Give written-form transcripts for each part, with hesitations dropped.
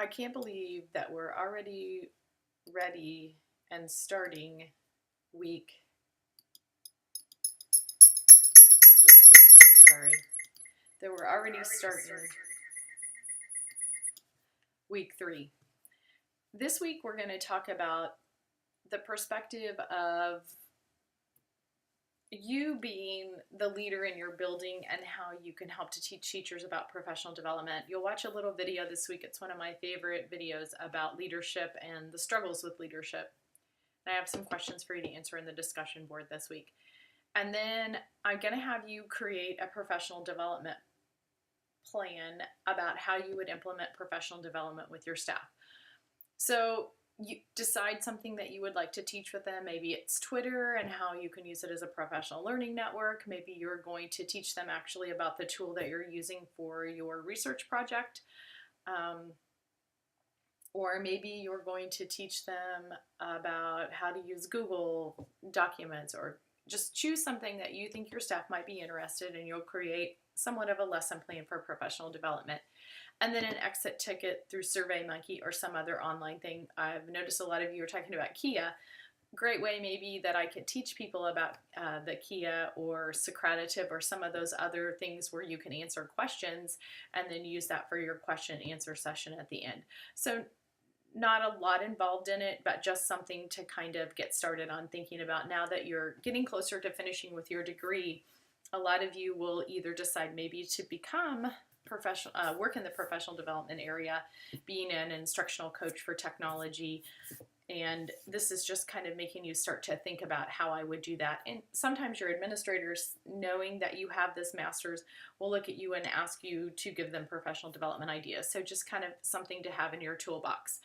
I can't believe that we're already ready and starting week, sorry, that we're already starting week 3. This week we're going to talk about the perspective of you being the leader in your building and how you can help to teach teachers about professional development. You'll watch a little video this week. It's one of my favorite videos about leadership and the struggles with leadership. And I have some questions for you to answer in the discussion board this week. And then I'm going to have you create a professional development plan about how you would implement professional development with your staff. So you decide something that you would like to teach with them. Maybe it's Twitter and how you can use it as a professional learning network. Maybe you're going to teach them actually about the tool that you're using for your research project. Or maybe you're going to teach them about how to use Google Documents, or just choose something that you think your staff might be interested in. You'll create somewhat of a lesson plan for professional development. And then an exit ticket through SurveyMonkey or some other online thing. I've noticed a lot of you are talking about Kia. Great way maybe that I could teach people about the Kia or Socrative or some of those other things where you can answer questions and then use that for your question and answer session at the end. So not a lot involved in it, but just something to kind of get started on thinking about. Now that you're getting closer to finishing with your degree, a lot of you will either decide maybe to become professional, work in the professional development area, being an instructional coach for technology. And this is just kind of making you start to think about how I would do that. And sometimes your administrators, knowing that you have this master's, will look at you and ask you to give them professional development ideas. So just kind of something to have in your toolbox.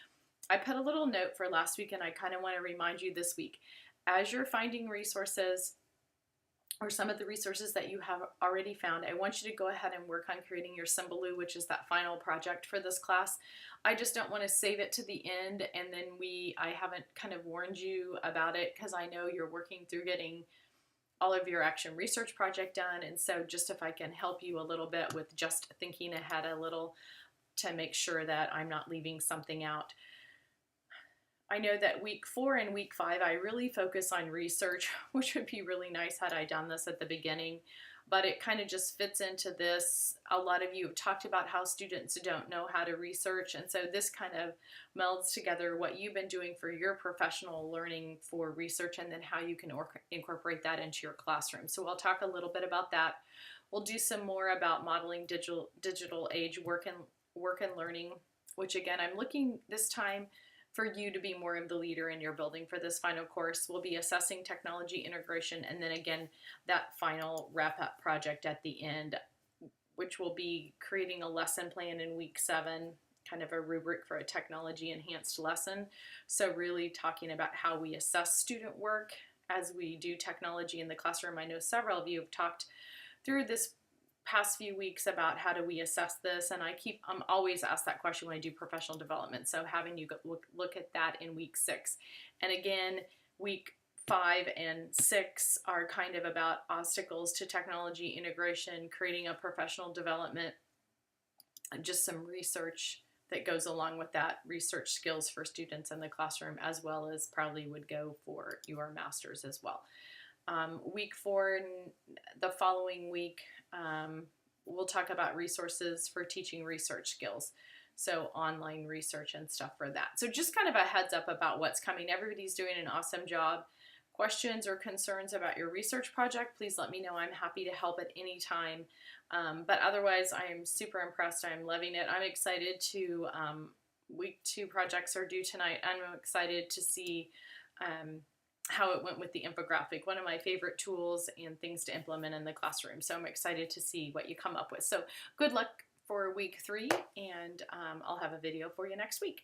I put a little note for last week, and I kind of want to remind you this week. As you're finding resources, or some of the resources that you have already found, I want you to go ahead and work on creating your Symbaloo, which is that final project for this class. I just don't want to save it to the end and then I haven't kind of warned you about it, because I know you're working through getting all of your action research project done. And so just if I can help you a little bit with just thinking ahead a little to make sure that I'm not leaving something out. I know that week 4 and week 5, I really focus on research, which would be really nice had I done this at the beginning, but it kind of just fits into this. A lot of you have talked about how students don't know how to research, and so this kind of melds together what you've been doing for your professional learning for research, and then how you can incorporate that into your classroom. So I'll talk a little bit about that. We'll do some more about modeling digital age work and learning, which again, I'm looking this time for you to be more of the leader in your building for this final course. We'll be assessing technology integration, and then again, that final wrap-up project at the end, which will be creating a lesson plan in week 7, kind of a rubric for a technology enhanced lesson. So really talking about how we assess student work as we do technology in the classroom. I know several of you have talked through this past few weeks about how do we assess this, and I'm always asked that question when I do professional development, so having you look at that in week 6. And again, week 5 and 6 are kind of about obstacles to technology integration, creating a professional development, and just some research that goes along with that, research skills for students in the classroom, as well as probably would go for your master's as well. Week 4, the following week, we'll talk about resources for teaching research skills. So online research and stuff for that. So just kind of a heads up about what's coming. Everybody's doing an awesome job. Questions or concerns about your research project, please let me know. I'm happy to help at any time. But otherwise, I am super impressed. I'm loving it. I'm excited to, week 2 projects are due tonight. I'm excited to see how it went with the infographic, one of my favorite tools and things to implement in the classroom. So I'm excited to see what you come up with. So good luck for week 3, and I'll have a video for you next week.